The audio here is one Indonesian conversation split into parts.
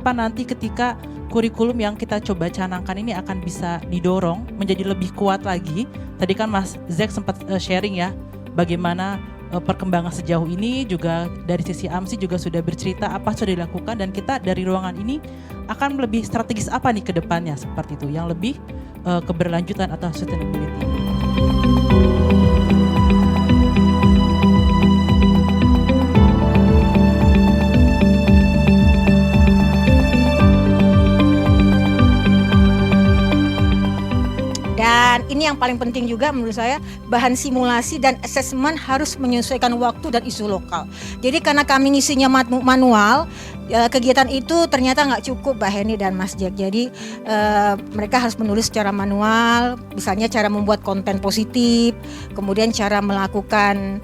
depan nanti ketika kurikulum yang kita coba canangkan ini akan bisa didorong menjadi lebih kuat lagi. Tadi kan Mas Zek sempat sharing ya bagaimana perkembangan sejauh ini, juga dari sisi AMSI juga sudah bercerita apa sudah dilakukan, dan kita dari ruangan ini akan lebih strategis apa nih ke depannya seperti itu yang lebih keberlanjutan atau sustainability. Dan ini yang paling penting juga menurut saya, bahan simulasi dan asesmen harus menyesuaikan waktu dan isu lokal. Jadi karena kami ngisinya manual, kegiatan itu ternyata nggak cukup Mbak Heni dan Mas Jack. Jadi mereka harus menulis secara manual, misalnya cara membuat konten positif, kemudian cara melakukan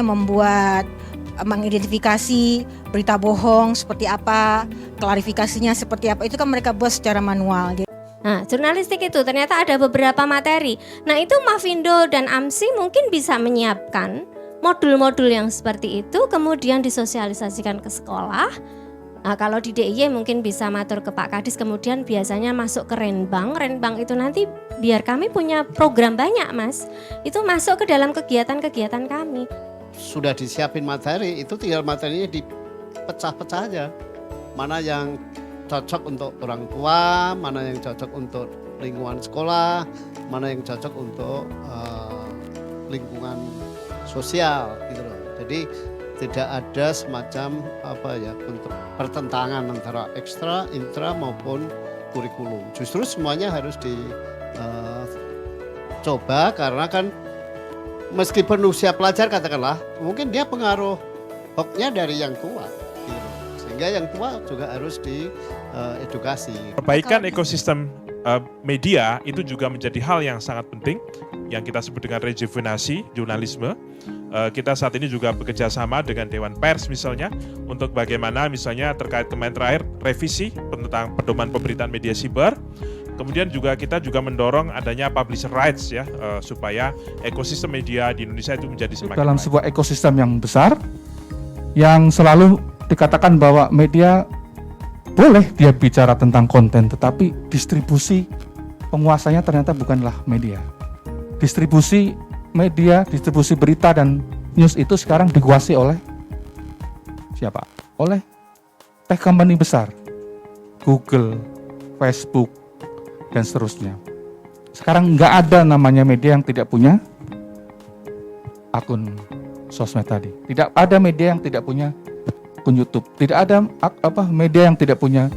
membuat mengidentifikasi berita bohong seperti apa, klarifikasinya seperti apa, itu kan mereka buat secara manual. Nah, jurnalistik itu ternyata ada beberapa materi. Nah, itu Mavindo dan AMSI mungkin bisa menyiapkan modul-modul yang seperti itu, kemudian disosialisasikan ke sekolah. Nah, kalau di DIY mungkin bisa matur ke Pak Kadis, kemudian biasanya masuk ke Renbang. Renbang itu nanti biar kami punya program banyak, Mas. Itu masuk ke dalam kegiatan-kegiatan kami. Sudah disiapin materi, itu tinggal materinya dipecah-pecah aja. Mana yang cocok untuk orang tua, mana yang cocok untuk lingkungan sekolah, mana yang cocok untuk lingkungan sosial gitu loh. Jadi tidak ada semacam bentuk pertentangan antara ekstra, intra maupun kurikulum. Justru semuanya harus dicoba karena kan meskipun usia pelajar katakanlah, mungkin dia pengaruh hoax-nya dari yang tua. Sehingga yang tua juga harus diedukasi. Perbaikan ekosistem media itu juga menjadi hal yang sangat penting yang kita sebut dengan rejuvenasi jurnalisme. Kita saat ini juga bekerja sama dengan Dewan Pers misalnya untuk bagaimana misalnya terkait kemarin terakhir revisi tentang pedoman pemberitaan media siber. Kemudian juga kita juga mendorong adanya publisher rights ya supaya ekosistem media di Indonesia itu menjadi semakin dalam baik. sebuah ekosistem yang besar yang selalu dikatakan bahwa media boleh dia bicara tentang konten, tetapi distribusi penguasanya ternyata bukanlah media. Distribusi media, distribusi berita dan news itu sekarang dikuasai oleh siapa? Oleh tech company besar, Google, Facebook, dan seterusnya. Sekarang nggak ada namanya media yang tidak punya akun sosmed tadi. Tidak ada media yang tidak punya akun YouTube. Tidak ada media yang tidak punya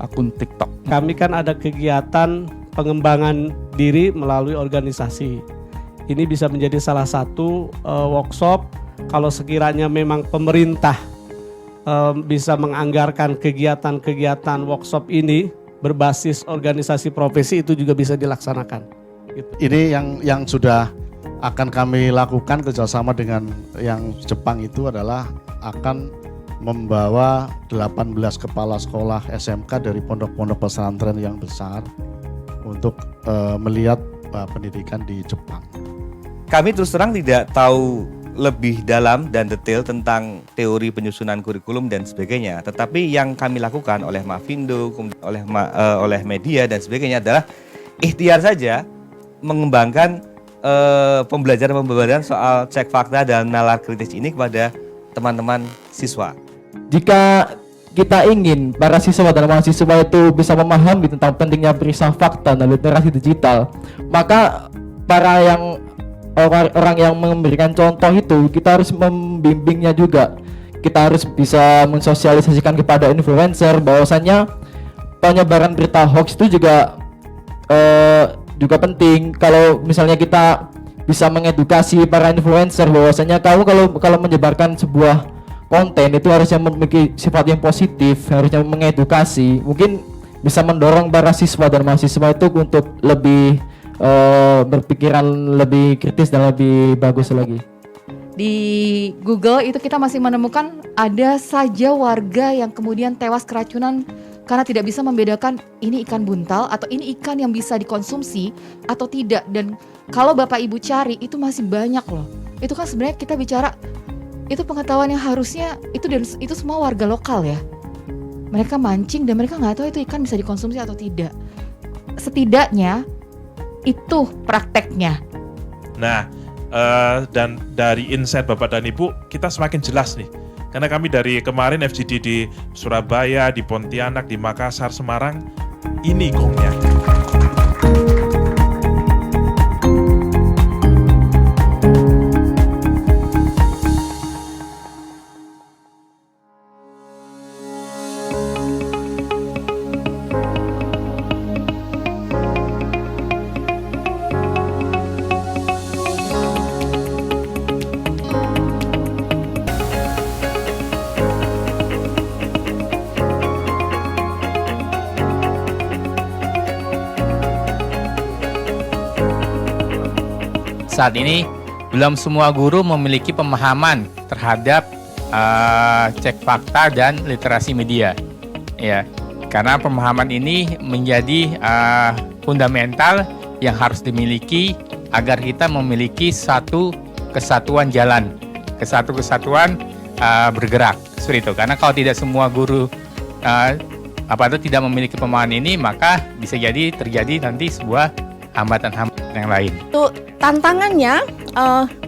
akun TikTok. Kami kan ada kegiatan pengembangan diri melalui organisasi. Ini bisa menjadi salah satu workshop kalau sekiranya memang pemerintah bisa menganggarkan kegiatan-kegiatan workshop ini berbasis organisasi profesi, itu juga bisa dilaksanakan. Gitu. Ini yang sudah akan kami lakukan kerjasama dengan yang Jepang itu adalah akan membawa 18 kepala sekolah SMK dari pondok-pondok pesantren yang besar untuk melihat pendidikan di Jepang. Kami terus terang tidak tahu lebih dalam dan detail tentang teori penyusunan kurikulum dan sebagainya. Tetapi yang kami lakukan oleh Mavindo, oleh media dan sebagainya adalah ikhtiar saja mengembangkan pembelajaran soal cek fakta dan nalar kritis ini kepada teman-teman siswa. Jika kita ingin para siswa dan mahasiswa itu bisa memahami tentang pentingnya periksa fakta dan literasi digital, maka para orang yang memberikan contoh itu kita harus membimbingnya juga. Kita harus bisa mensosialisasikan kepada influencer bahwasannya penyebaran berita hoax itu juga penting. Kalau misalnya kita bisa mengedukasi para influencer bahwasanya kamu kalau menyebarkan sebuah konten itu harusnya memiliki sifat yang positif, harusnya mengedukasi, mungkin bisa mendorong para siswa dan mahasiswa itu untuk lebih berpikiran lebih kritis dan lebih bagus lagi. Di Google itu kita masih menemukan ada saja warga yang kemudian tewas keracunan karena tidak bisa membedakan ini ikan buntal atau ini ikan yang bisa dikonsumsi atau tidak. Dan kalau Bapak Ibu cari itu masih banyak loh. Itu kan sebenarnya kita bicara itu pengetahuan yang harusnya itu semua warga lokal ya. mereka mancing dan mereka nggak tahu itu ikan bisa dikonsumsi atau tidak. Setidaknya itu prakteknya. Nah, dan dari insight Bapak dan Ibu, kita semakin jelas nih. Karena kami dari kemarin FGD di Surabaya, di Pontianak, di Makassar, Semarang, ini gongnya. Saat ini belum semua guru memiliki pemahaman terhadap cek fakta dan literasi media, ya. Karena pemahaman ini menjadi fundamental yang harus dimiliki agar kita memiliki satu kesatuan jalan, kesatuan bergerak, seperti itu. Karena kalau tidak semua guru tidak memiliki pemahaman ini, maka bisa jadi terjadi nanti sebuah hambatan-hambatan yang lain. Tantangannya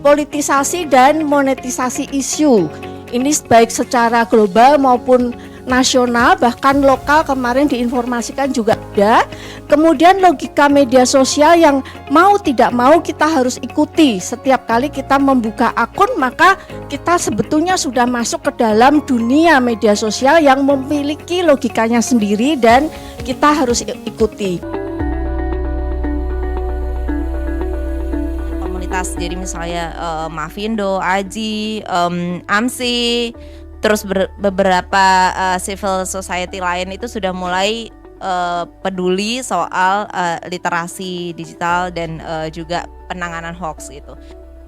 politisasi dan monetisasi isu. Ini baik secara global maupun nasional, bahkan lokal kemarin diinformasikan juga ada. Kemudian logika media sosial yang mau tidak mau kita harus ikuti. Setiap kali kita membuka akun, maka kita sebetulnya sudah masuk ke dalam dunia media sosial yang memiliki logikanya sendiri dan kita harus ikuti. Jadi misalnya Mafindo, Aji, AMSI, terus beberapa civil society lain itu sudah mulai peduli soal literasi digital dan juga penanganan hoax gitu.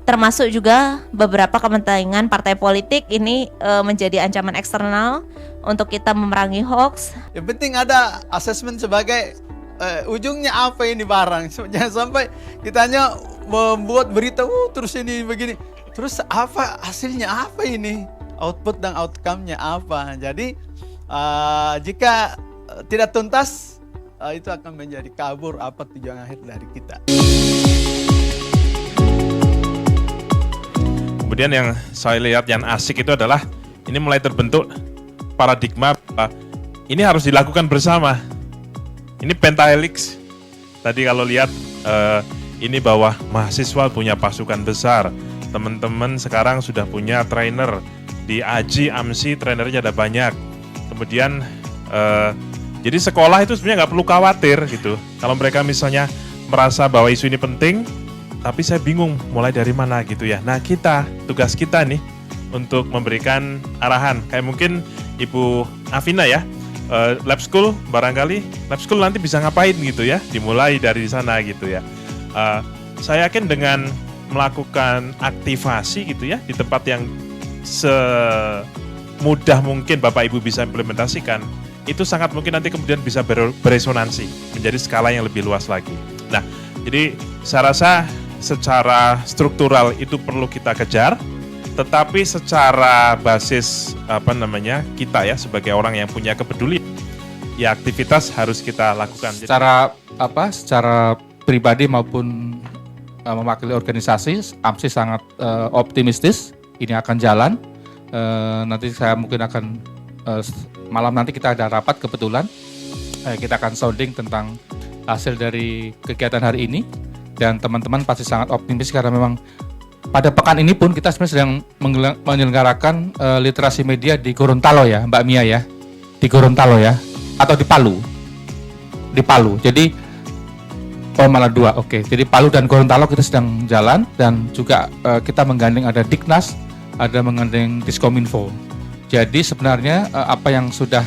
Termasuk juga beberapa kepentingan partai politik ini menjadi ancaman eksternal untuk kita memerangi hoax. Yang penting ada asesmen sebagai ujungnya apa ini barang. Jangan sampai kitanya membuat berita, terus ini begini, terus apa hasilnya apa ini, output dan outcome-nya apa. Jadi jika tidak tuntas, itu akan menjadi kabur apa tujuan akhir dari kita. Kemudian yang saya lihat yang asik itu adalah ini mulai terbentuk paradigma ini harus dilakukan bersama. Ini pentahelix. Tadi kalau lihat ini bahwa mahasiswa punya pasukan besar. Teman-teman sekarang sudah punya trainer. Di AJI, AMSI, trainernya ada banyak. Kemudian, jadi sekolah itu sebenarnya nggak perlu khawatir gitu. Kalau mereka misalnya merasa bahwa isu ini penting, tapi saya bingung mulai dari mana gitu ya. Nah tugas kita nih untuk memberikan arahan. Kayak mungkin Ibu Afina ya, lab school barangkali, lab school nanti bisa ngapain gitu ya. Dimulai dari sana gitu ya. Saya yakin dengan melakukan aktivasi gitu ya di tempat yang semudah mungkin Bapak Ibu bisa implementasikan, itu sangat mungkin nanti kemudian bisa beresonansi menjadi skala yang lebih luas lagi. Nah, jadi saya rasa secara struktural itu perlu kita kejar, tetapi secara basis kita ya sebagai orang yang punya kepedulian, ya aktivitas harus kita lakukan. Secara pribadi maupun mewakili organisasi, AMSI sangat optimistis ini akan jalan. Nanti saya mungkin akan malam nanti kita ada rapat kebetulan, kita akan sounding tentang hasil dari kegiatan hari ini, dan teman-teman pasti sangat optimis karena memang pada pekan ini pun kita sebenarnya sedang menyelenggarakan literasi media di Gorontalo ya, Mbak Mia ya, di Gorontalo ya, atau di Palu. Jadi malah dua, oke. Jadi Palu dan Gorontalo kita sedang jalan, dan juga kita menggandeng ada Diknas, ada menggandeng Diskominfo. Jadi sebenarnya apa yang sudah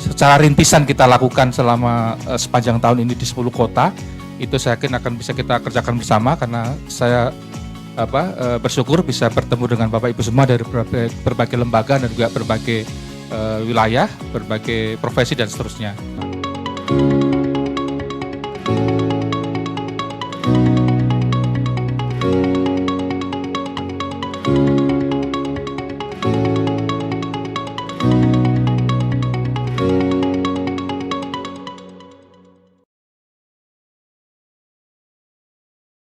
secara rintisan kita lakukan selama sepanjang tahun ini di 10 kota, itu saya yakin akan bisa kita kerjakan bersama, karena saya bersyukur bisa bertemu dengan Bapak Ibu semua dari berbagai lembaga dan juga berbagai wilayah, berbagai profesi dan seterusnya.